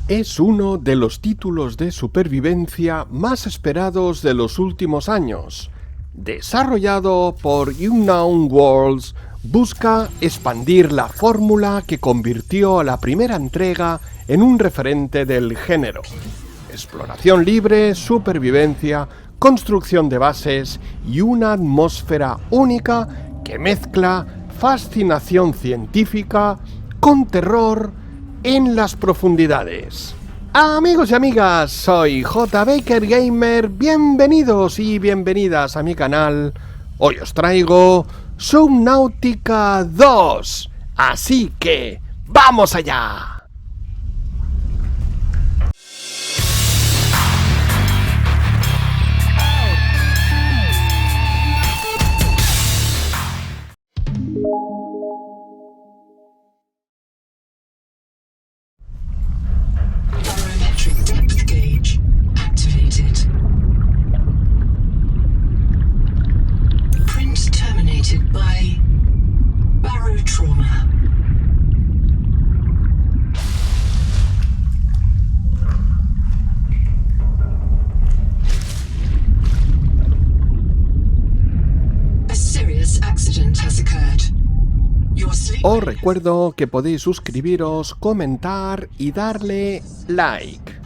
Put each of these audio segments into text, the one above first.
Es uno de los títulos de supervivencia más esperados de los últimos años. Desarrollado por Unknown Worlds, busca expandir la fórmula que convirtió a la primera entrega en un referente del género. Exploración libre, supervivencia, construcción de bases y una atmósfera única que mezcla fascinación científica con terror en las profundidades. Amigos y amigas, soy jbaker-gamer, bienvenidos y bienvenidas a mi canal. Hoy os traigo Subnautica 2, así que ¡vamos allá! Os recuerdo que podéis suscribiros, comentar y darle like.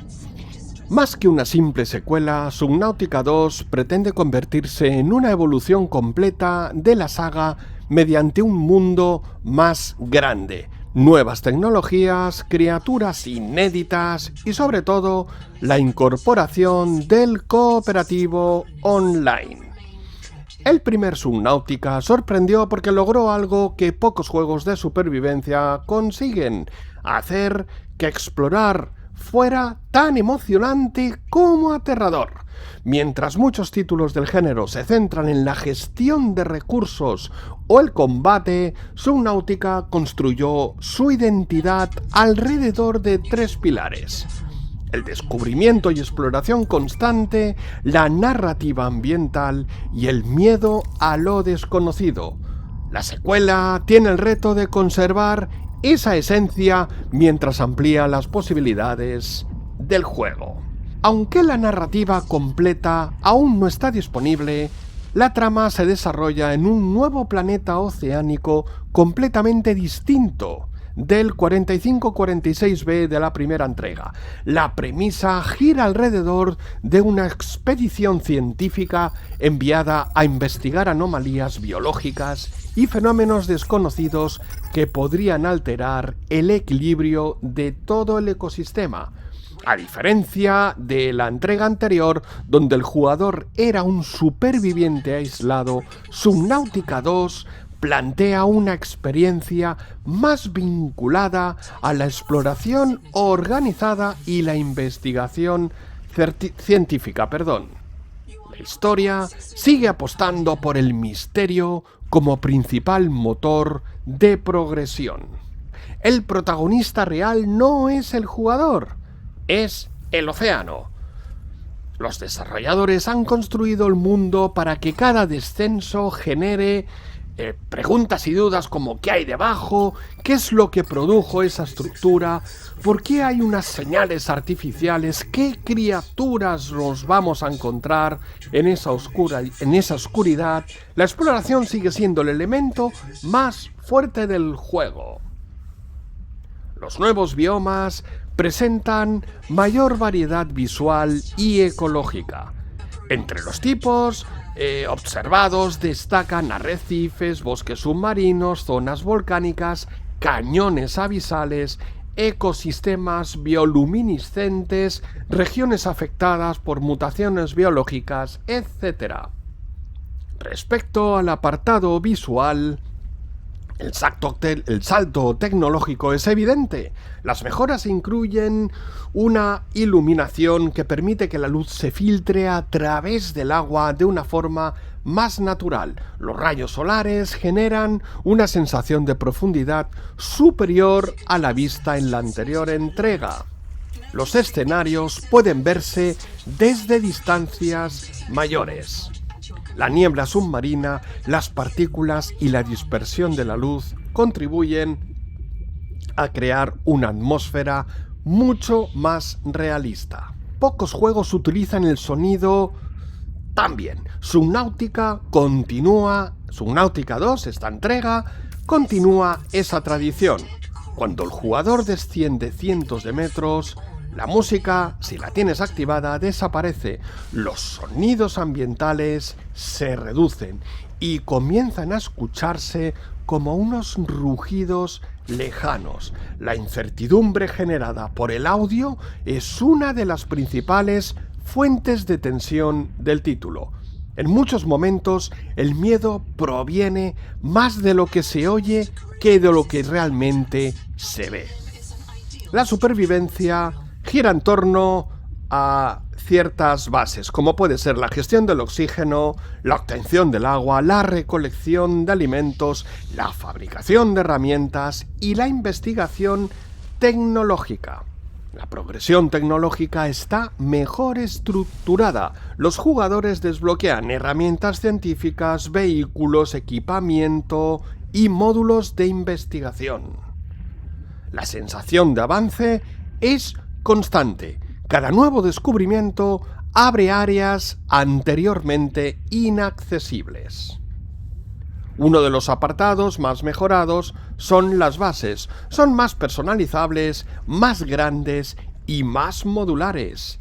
Más que una simple secuela, Subnautica 2 pretende convertirse en una evolución completa de la saga mediante un mundo más grande, nuevas tecnologías, criaturas inéditas y sobre todo la incorporación del cooperativo online. El primer Subnautica sorprendió porque logró algo que pocos juegos de supervivencia consiguen: hacer que explorar fuera tan emocionante como aterrador. Mientras muchos títulos del género se centran en la gestión de recursos o el combate, Subnautica construyó su identidad alrededor de tres pilares: el descubrimiento y exploración constante, la narrativa ambiental y el miedo a lo desconocido. La secuela tiene el reto de conservar esa esencia mientras amplía las posibilidades del juego. Aunque la narrativa completa aún no está disponible, la trama se desarrolla en un nuevo planeta oceánico completamente distinto del 4546b de la primera entrega. La premisa gira alrededor de una expedición científica enviada a investigar anomalías biológicas y fenómenos desconocidos que podrían alterar el equilibrio de todo el ecosistema. A diferencia de la entrega anterior, donde el jugador era un superviviente aislado, Subnautica 2 plantea una experiencia más vinculada a la exploración organizada y la investigación científica. La historia sigue apostando por el misterio como principal motor de progresión. El protagonista real no es el jugador, es el océano. Los desarrolladores han construido el mundo para que cada descenso genere preguntas y dudas como ¿qué hay debajo? ¿Qué es lo que produjo esa estructura? ¿Por qué hay unas señales artificiales? ¿Qué criaturas nos vamos a encontrar en esa oscuridad? La exploración sigue siendo el elemento más fuerte del juego. Los nuevos biomas presentan mayor variedad visual y ecológica. Entre los tipos observados destacan arrecifes, bosques submarinos, zonas volcánicas, cañones abisales, ecosistemas bioluminiscentes, regiones afectadas por mutaciones biológicas, etc. Respecto al apartado visual, el salto tecnológico es evidente. Las mejoras incluyen una iluminación que permite que la luz se filtre a través del agua de una forma más natural. Los rayos solares generan una sensación de profundidad superior a la vista en la anterior entrega. Los escenarios pueden verse desde distancias mayores. La niebla submarina, las partículas y la dispersión de la luz contribuyen a crear una atmósfera mucho más realista. Pocos juegos utilizan el sonido tan bien. Subnautica 2, esta entrega, continúa esa tradición. Cuando el jugador desciende cientos de metros, la música, si la tienes activada, desaparece. Los sonidos ambientales se reducen y comienzan a escucharse como unos rugidos lejanos. La incertidumbre generada por el audio es una de las principales fuentes de tensión del título. En muchos momentos el miedo proviene más de lo que se oye que de lo que realmente se ve. La supervivencia gira en torno a ciertas bases, como puede ser la gestión del oxígeno, la obtención del agua, la recolección de alimentos, la fabricación de herramientas y la investigación tecnológica. La progresión tecnológica está mejor estructurada. Los jugadores desbloquean herramientas científicas, vehículos, equipamiento y módulos de investigación. La sensación de avance es constante. Cada nuevo descubrimiento abre áreas anteriormente inaccesibles. Uno de los apartados más mejorados son las bases. Son más personalizables, más grandes y más modulares.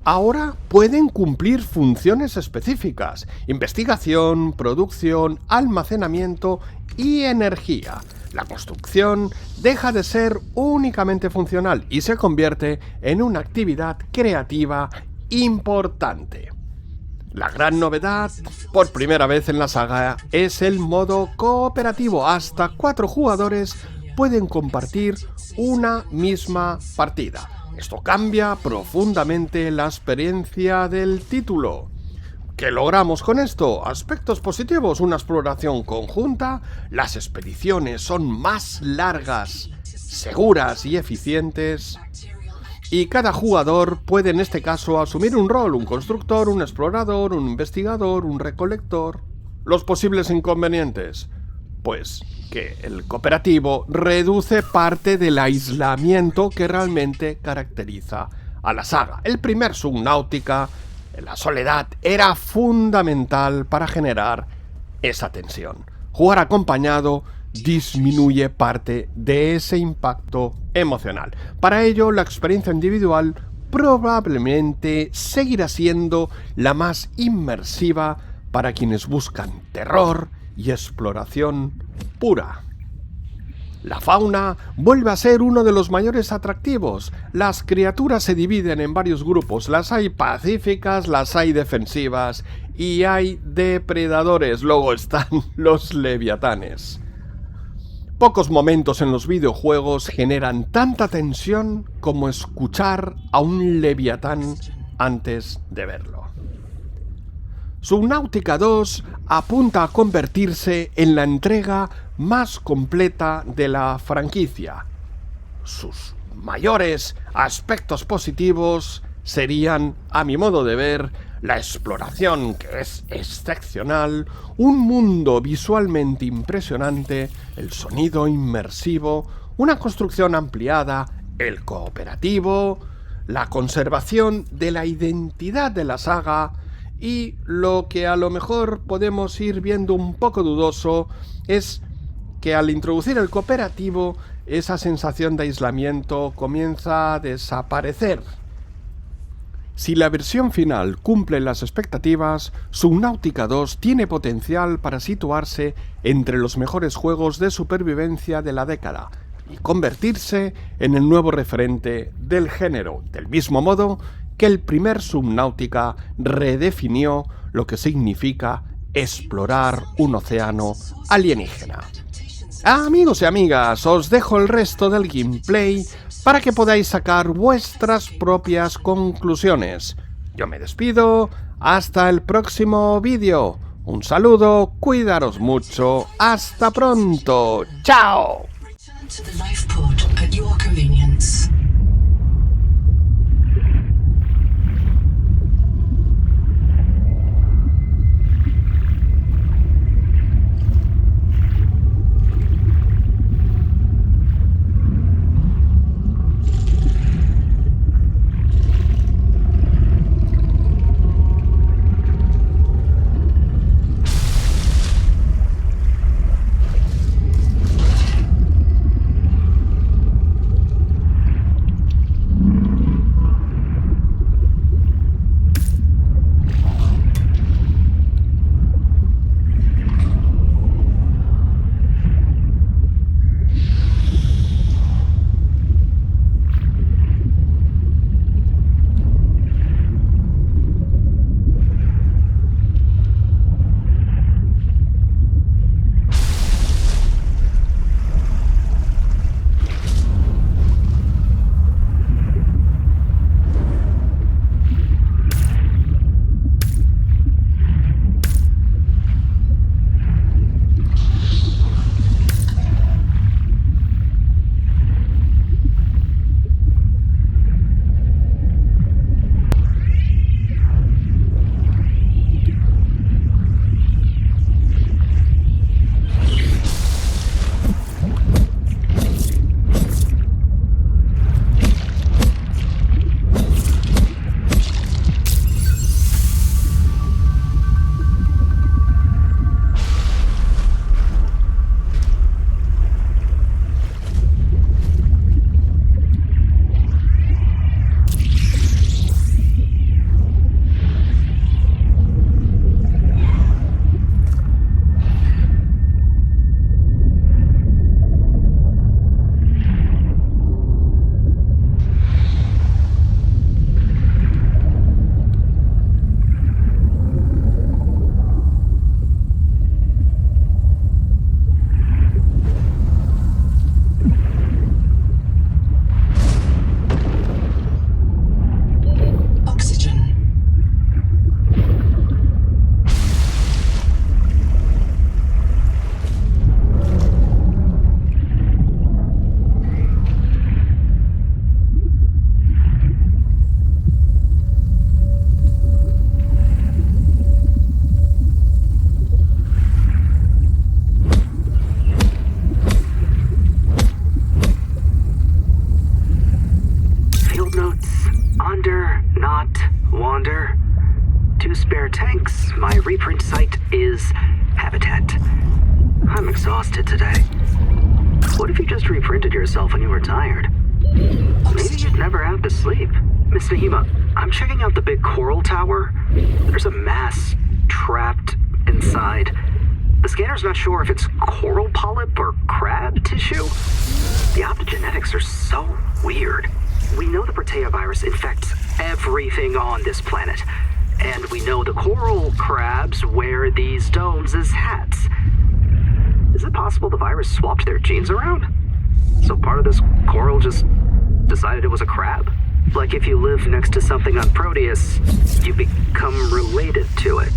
Ahora pueden cumplir funciones específicas: investigación, producción, almacenamiento y energía. La construcción deja de ser únicamente funcional y se convierte en una actividad creativa importante. La gran novedad, por primera vez en la saga, es el modo cooperativo. Hasta 4 jugadores pueden compartir una misma partida. Esto cambia profundamente la experiencia del título. ¿Qué logramos con esto? Aspectos positivos: una exploración conjunta, las expediciones son más largas, seguras y eficientes, y cada jugador puede en este caso asumir un rol: un constructor, un explorador, un investigador, un recolector. Los posibles inconvenientes: pues que el cooperativo reduce parte del aislamiento que realmente caracteriza a la saga. El primer Subnautica, la soledad, era fundamental para generar esa tensión. Jugar acompañado disminuye parte de ese impacto emocional. Para ello, la experiencia individual probablemente seguirá siendo la más inmersiva para quienes buscan terror y exploración pura. La fauna vuelve a ser uno de los mayores atractivos. Las criaturas se dividen en varios grupos. Las hay pacíficas, las hay defensivas y hay depredadores. Luego están los leviatanes. Pocos momentos en los videojuegos generan tanta tensión como escuchar a un leviatán antes de verlo. Subnautica 2 apunta a convertirse en la entrega más completa de la franquicia. Sus mayores aspectos positivos serían, a mi modo de ver, la exploración, que es excepcional, un mundo visualmente impresionante, el sonido inmersivo, una construcción ampliada, el cooperativo, la conservación de la identidad de la saga, y lo que a lo mejor podemos ir viendo un poco dudoso es que al introducir el cooperativo, esa sensación de aislamiento comienza a desaparecer. Si la versión final cumple las expectativas, Subnautica 2 tiene potencial para situarse entre los mejores juegos de supervivencia de la década y convertirse en el nuevo referente del género, del mismo modo que el primer Subnautica redefinió lo que significa explorar un océano alienígena. Amigos y amigas, os dejo el resto del gameplay para que podáis sacar vuestras propias conclusiones. Yo me despido, hasta el próximo vídeo. Un saludo, cuidaros mucho, hasta pronto, ¡chao! reprint site is Habitat. I'm exhausted today. What if you just reprinted yourself when you were tired? Maybe you'd never have to sleep. Miss Nahima, I'm checking out the big coral tower. There's a mass trapped inside. The scanner's not sure if it's coral polyp or crab tissue. The optogenetics are so weird. We know the Protea virus infects everything on this planet. And we know the coral crabs wear these domes as hats. Is it possible the virus swapped their genes around? So part of this coral just decided it was a crab? Like if you live next to something on Proteus, you become related to it.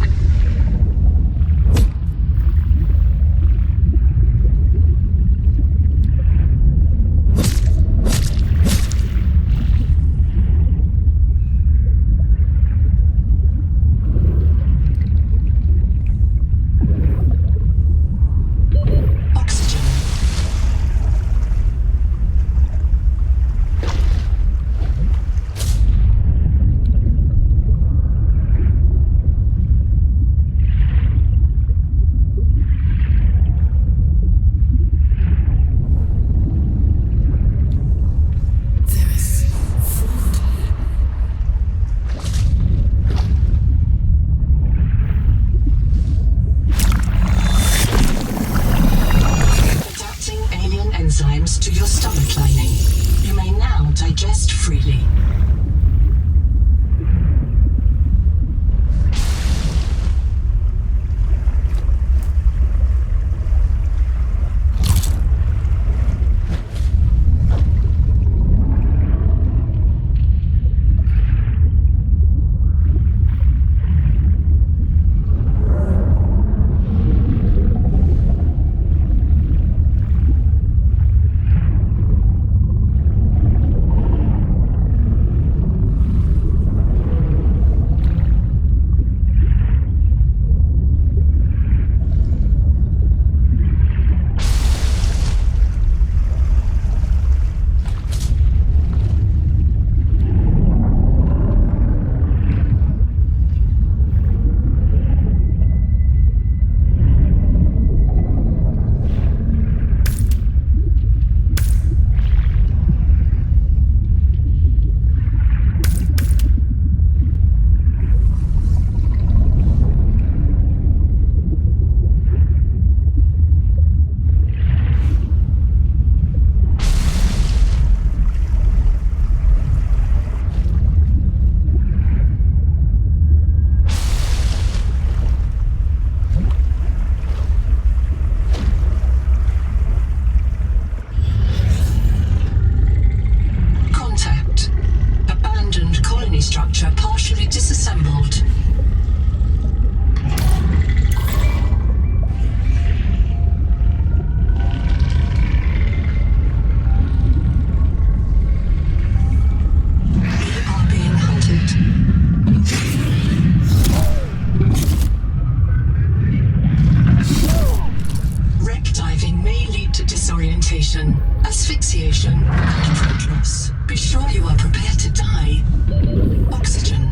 To your stomach lining. You may now digest freely. Structure partially disassembled. We are being hunted. Wreck diving may lead to disorientation, asphyxiation, and throat loss. Be sure you are prepared to die. Oxygen.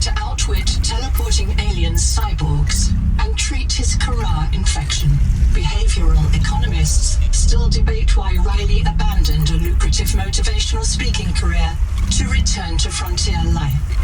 to outwit teleporting alien cyborgs and treat his Kara infection. Behavioral economists still debate why Riley abandoned a lucrative motivational speaking career to return to frontier life.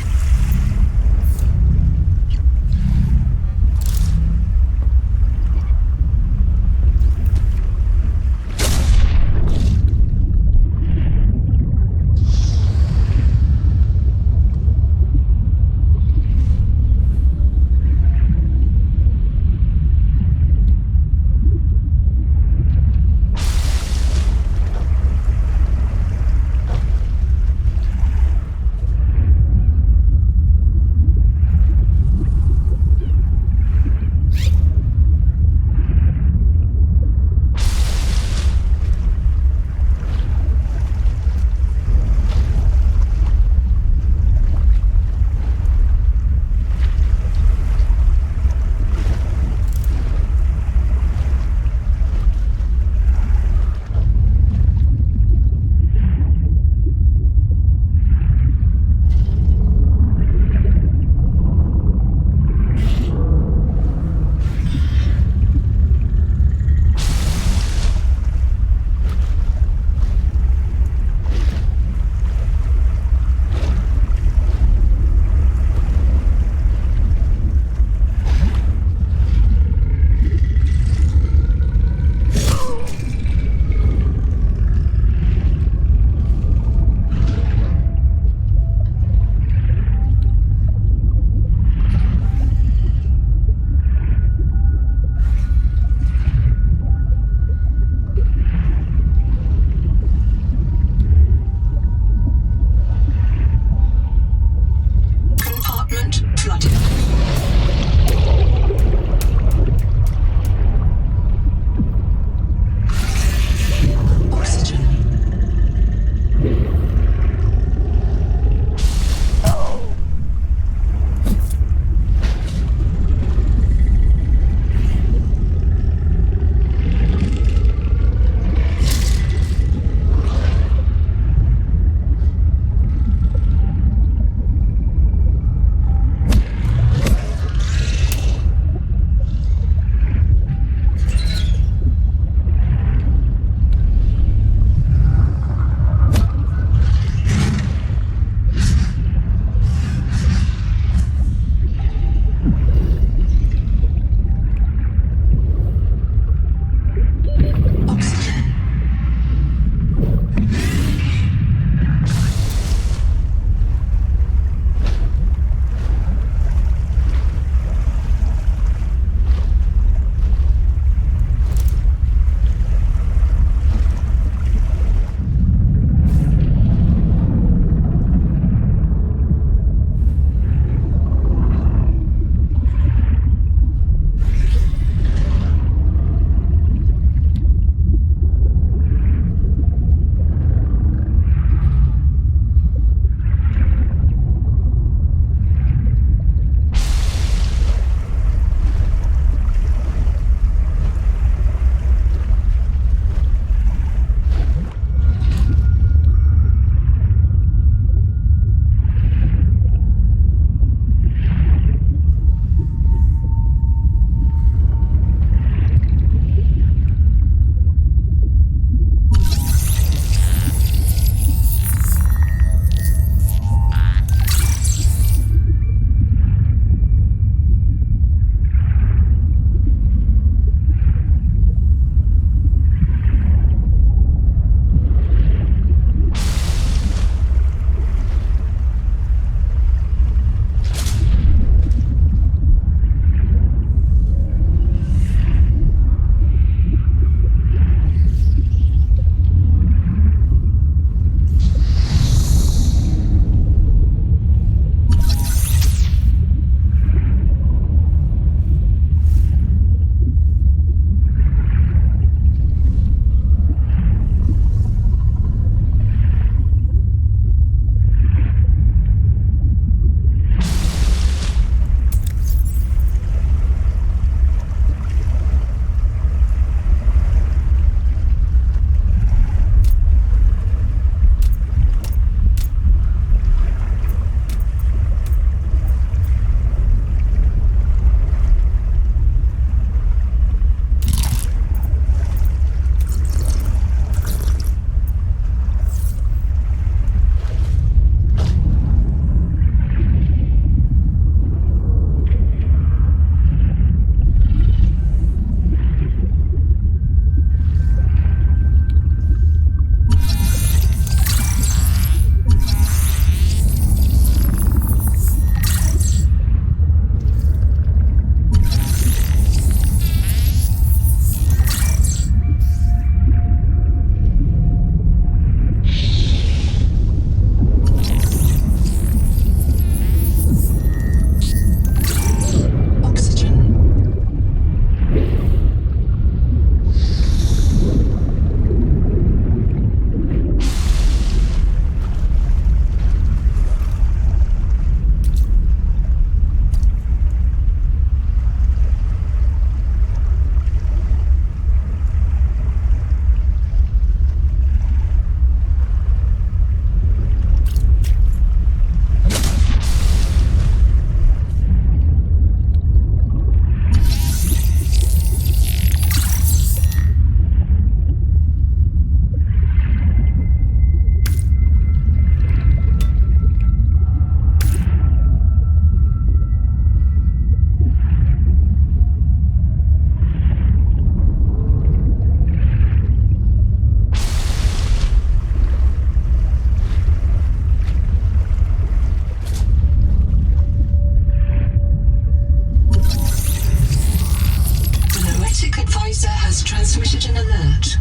transmitted an alert.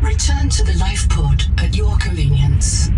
Return to the life pod at your convenience.